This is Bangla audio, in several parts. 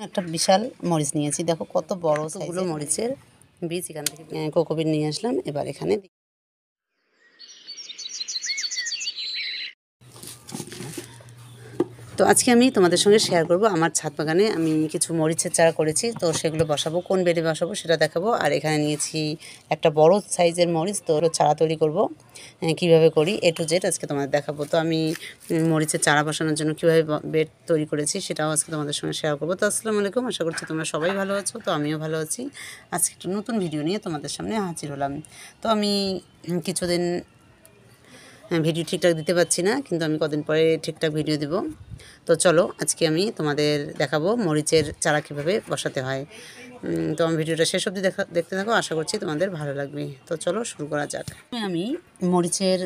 একটা বিশাল মরিচ নিয়েছি। দেখো কত বড় সাইজের মরিচের বীজ এখান থেকে কোকোপিট নিয়ে আসলাম। এবার এখানে তো আজকে আমি তোমাদের সঙ্গে শেয়ার করব আমার ছাদ বাগানে আমি কিছু মরিচের চারা করেছি। তো সেগুলো বসাবো, কোন বেডে বসাবো সেটা দেখাবো। আর এখানে নিয়েছি একটা বড় সাইজের মরিচ, তো চারা তৈরি করব কিভাবে করি A to Z আজকে তোমাদের দেখাবো। তো আমি মরিচের চারা বসানোর জন্য কীভাবে বেড তৈরি করেছি সেটাও আজকে তোমাদের সঙ্গে শেয়ার করবো। তো আসসালামু আলাইকুম, আশা করছি তোমরা সবাই ভালো আছো। তো আমিও ভালো আছি। আজকে একটা নতুন ভিডিও নিয়ে তোমাদের সামনে হাজির হলাম। তো আমি কিছুদিন ভিডিও ঠিকঠাক দিতে পারছি না, কিন্তু আমি কদিন পরে ঠিকঠাক ভিডিও দেব। তো চলো আজকে আমি তোমাদের দেখাবো মরিচের চারা কীভাবে বসাতে হয়। তো আমি ভিডিওটা শেষ অবধি দেখতে থাকো, আশা করছি তোমাদের ভালো লাগবে। তো চলো শুরু করা যাক। আমি মরিচের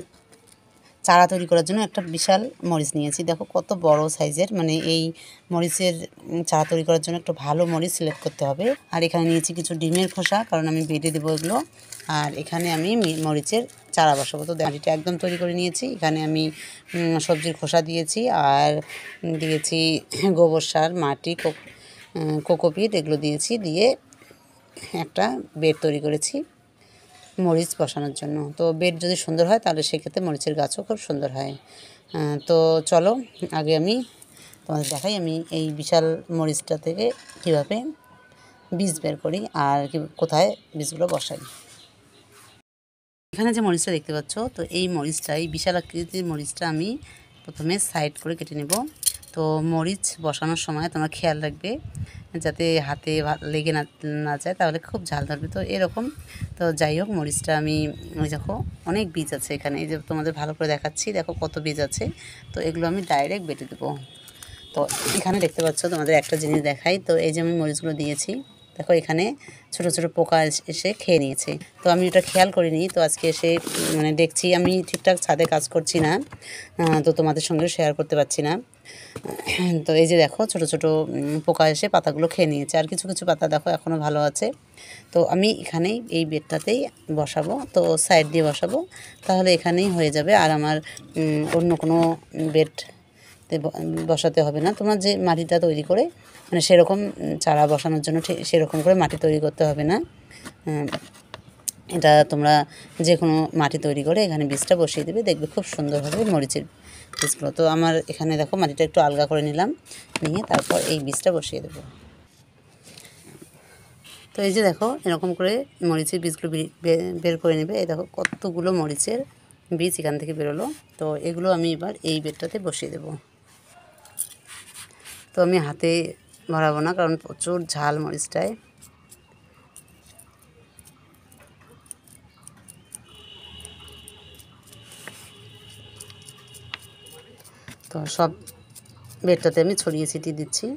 চারা তৈরি করার জন্য একটা বিশাল মরিচ নিয়েছি। দেখো কত বড় সাইজের, মানে এই মরিচের চারা তৈরি করার জন্য একটা ভালো মরিচ সিলেক্ট করতে হবে। আর এখানে নিয়েছি কিছু ডিমের খোসা, কারণ আমি বেটে দেবো এগুলো। আর এখানে আমি মরিচের চারা বসাবো। তো মাটিটা একদম তৈরি করে নিয়েছি। এখানে আমি সবজির খোসা দিয়েছি, আর দিয়েছি গোবর সার, মাটি, কোকোপিট এগুলো দিয়েছি। দিয়ে একটা বেড তৈরি করেছি মরিচ বসানোর জন্য। তো বেড যদি সুন্দর হয় তাহলে সেক্ষেত্রে মরিচের গাছও খুব সুন্দর হয়। তো চলো আগে আমি তোমাদের দেখাই আমি এই বিশাল মরিচটা থেকে কীভাবে বীজ বের করি আর কোথায় বীজগুলো বসাই। এখানে যে মরিচটা দেখতে পাচ্ছ, তো এই মরিচটা, এই বিশাল আকৃতির মরিচটা আমি প্রথমে সাইড করে কেটে নেব। তো মরিচ বসানোর সময় তোমরা খেয়াল রাখবে যাতে হাতে লেগে না যায়, তাহলে খুব ঝাল ধরবে। তো এরকম, তো যাই হোক মরিচটা আমি দেখো অনেক বীজ আছে এখানে, এই যে তোমাদের ভালো করে দেখাচ্ছি, দেখো কত বীজ আছে। তো এগুলো আমি ডাইরেক্ট বেটে দেবো। তো এখানে দেখতে পাচ্ছ, তোমাদের একটা জিনিস দেখাই। তো এই যে আমি মরিচগুলো দিয়েছি, দেখো এখানে ছোট ছোট পোকা এসে খেয়ে নিয়েছে। তো আমি ওটা খেয়াল করিনি। তো আজকে এসে মানে দেখছি, আমি ঠিকঠাক ছাদে কাজ করছি না, তো তোমাদের সঙ্গে শেয়ার করতে পারছি না। তো এই যে দেখো ছোট ছোট পোকা এসে পাতাগুলো খেয়ে নিয়েছে, আর কিছু কিছু পাতা দেখো এখনও ভালো আছে। তো আমি এখানেই এই বেডটাতেই বসাবো, তো সাইড দিয়ে বসাবো, তাহলে এখানেই হয়ে যাবে। আর আমার অন্য কোনো বেড বসাতে হবে না। তোমরা যে মাটিটা তৈরি করে, মানে সেরকম চারা বসানোর জন্য ঠিক সেরকম করে মাটি তৈরি করতে হবে না। এটা তোমরা যে কোনো মাটি তৈরি করে এখানে বীজটা বসিয়ে দেবে, দেখবে খুব সুন্দর হবে মরিচের বীজগুলো। তো আমার এখানে দেখো মাটিটা একটু আলগা করে নিলাম, নিয়ে তারপর এই বীজটা বসিয়ে দেবো। তো এই যে দেখো এরকম করে মরিচের বীজগুলো বের করে নেবে। এই দেখো কতগুলো মরিচের বীজ এখান থেকে বেরোলো। তো এগুলো আমি এবার এই বেডটাতে বসিয়ে দেবো। তো আমি হাতে ভরাবো না, কারণ প্রচুর ঝাল মরিচটায়। তো সব বেডটাতে আমি ছড়িয়ে ছিটিয়ে দিচ্ছি।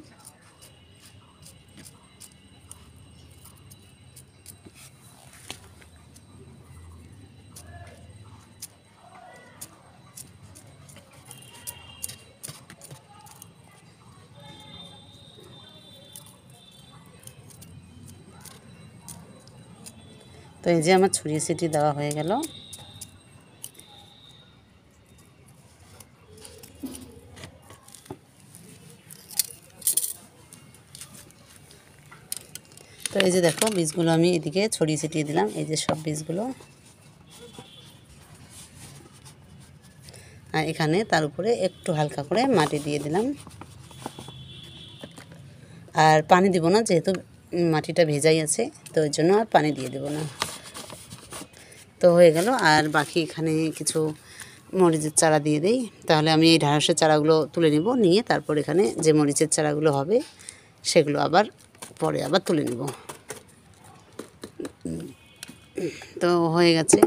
তো এই যে আমার ছড়িয়ে ছিটিয়ে দেওয়া হয়ে গেল। তো এই যে দেখো বীজগুলো আমি এদিকে ছড়িয়ে ছিটিয়ে দিলাম, এই যে সব বীজগুলো। আর এখানে তার উপরে একটু হালকা করে মাটি দিয়ে দিলাম। আর পানি দিব না, যেহেতু মাটিটা ভেজাই আছে, তো ওই জন্য আর পানি দিয়ে দেব না। তো হয়ে গেল। আর বাকি এখানে কিছু মরিচের চারা দিয়ে দিই, তাহলে আমি এই ঢ্যাঁড়সের চারাগুলো তুলে নেব, নিয়ে তারপর এখানে যে মরিচের চারাগুলো হবে সেগুলো আবার পরে আবার তুলে নেব। তো হয়ে গেছে।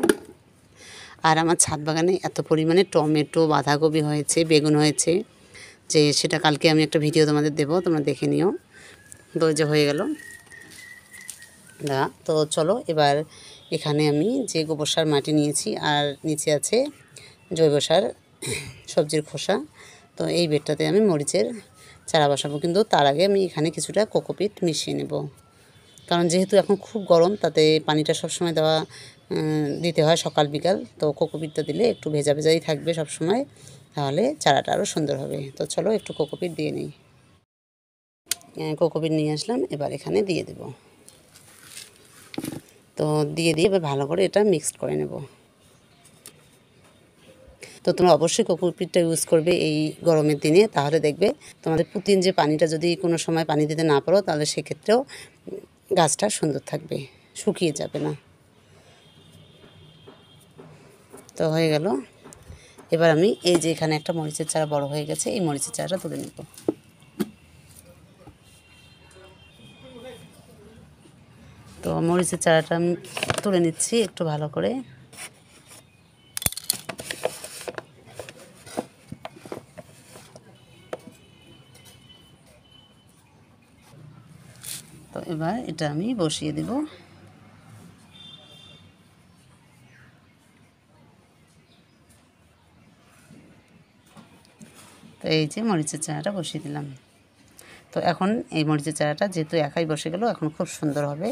আর আমার ছাদ বাগানে এত পরিমাণে টমেটো, বাঁধাকপি হয়েছে, বেগুন হয়েছে, যে সেটা কালকে আমি একটা ভিডিও তোমাদের দেবো, তোমরা দেখে নিও। তো যে হয়ে গেল না। তো চলো এবার এখানে আমি যে গোবর সার মাটি নিয়েছি, আর নিচে আছে জৈব সার, সবজির খোসা। তো এই বেডটাতে আমি মরিচের চারা বসাবো, কিন্তু তার আগে আমি এখানে কিছুটা কোকোপিট মিশিয়ে নেব, কারণ যেহেতু এখন খুব গরম, তাতে পানিটা সবসময় দিতে হয় সকাল বিকাল। তো কোকোপিটটা দিলে একটু ভেজা ভেজাই থাকবে সব সময়, তাহলে চারাটা আরও সুন্দর হবে। তো চলো একটু কোকোপিট দিয়ে নিই। কোকোপিট নিয়ে আসলাম, এবার এখানে দিয়ে দেব। তো দিয়ে এবার ভালো করে এটা মিক্সড করে নেব। তো তোমরা অবশ্যই কোকোপিটটা ইউজ করবে এই গরমের দিনে, তাহলে দেখবে তোমাদের প্রতিদিন যে পানিটা যদি কোনো সময় পানি দিতে না পারো, তাহলে সেক্ষেত্রেও গাছটা সুন্দর থাকবে, শুকিয়ে যাবে না। তো হয়ে গেল। এবার আমি এই যে এখানে একটা মরিচের চারা বড় হয়ে গেছে, এই মরিচের চারাটা তুলে নেব। তো মরিচের চারাটা আমি তুলে নিচ্ছি একটু ভালো করে। তো এবার এটা আমি বসিয়ে দেব। তো এই যে মরিচের চারাটা বসিয়ে দিলাম। তো এখন এই মরিচের চারাটা যেহেতু একাই বসে গেল, এখন খুব সুন্দর হবে।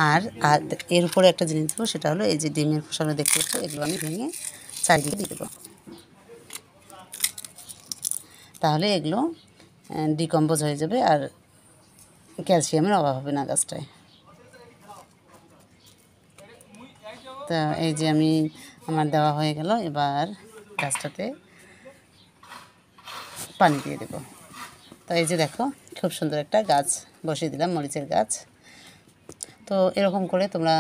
আর আর এর উপরে একটা জিনিস দেবো, সেটা হলো এই যে ডিমের খোসাগুলো দেখতে পাচ্ছ, এগুলো আমি ভেঙে চারিদিকে দিয়ে দেবো। তাহলে এগুলো ডিকম্পোজ হয়ে যাবে আর ক্যালসিয়ামের অভাব হবে না গাছটায়। তা এই যে আমার দেওয়া হয়ে গেল, এবার গাছটাতে পানি দিয়ে দেব। তো এই যে দেখো, খুব সুন্দর একটা গাছ বসিয়ে দিলাম, মরিচের গাছ। তো এরকম করে তোমরা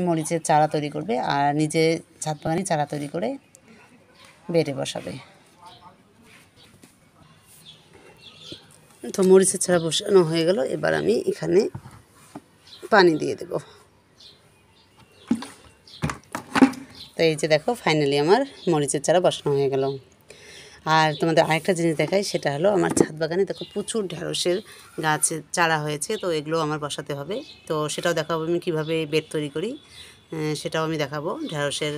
মরিচের চারা তৈরি করবে আর নিজে ছাদ বাগানে চারা তৈরি করে বেডে বসাবে। তো মরিচের চারা বসানো হয়ে গেল, এবার আমি এখানে পানি দিয়ে দেব। তো এই যে দেখো, ফাইনালি আমার মরিচের চারা বসানো হয়ে গেল। আর তোমাদের আরেকটা জিনিস দেখাই, সেটা হলো আমার ছাদ বাগানে দেখো প্রচুর ঢ্যাঁড়সের গাছের চারা হয়েছে। তো এগুলো আমার বসাতে হবে। তো সেটাও দেখাবো আমি কীভাবে বেড তৈরি করি, সেটাও আমি দেখাবো ঢ্যাঁড়সের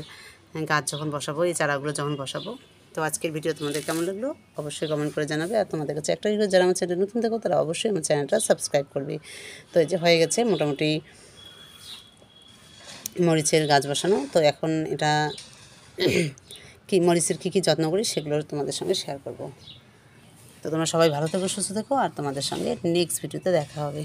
গাছ যখন বসাবো, এই চারাগুলো যখন বসাবো। তো আজকের ভিডিও তোমাদের কেমন লাগলো অবশ্যই কমেন্ট করে জানাবে। আর তোমাদের কাছে একটা রিকোয়েস্ট, যারা আমার চ্যানেল নতুন দেখো তারা অবশ্যই আমার চ্যানেলটা সাবস্ক্রাইব করবে। তো এই যে হয়ে গেছে মোটামুটি মরিচের গাছ বসানো। তো এখন এটা মরিচের কী যত্ন করি সেগুলো তোমাদের সঙ্গে শেয়ার করব। তো তোমরা সবাই ভালো থেকো, সুস্থ থেকো, আর তোমাদের সঙ্গে নেক্সট ভিডিওতে দেখা হবে।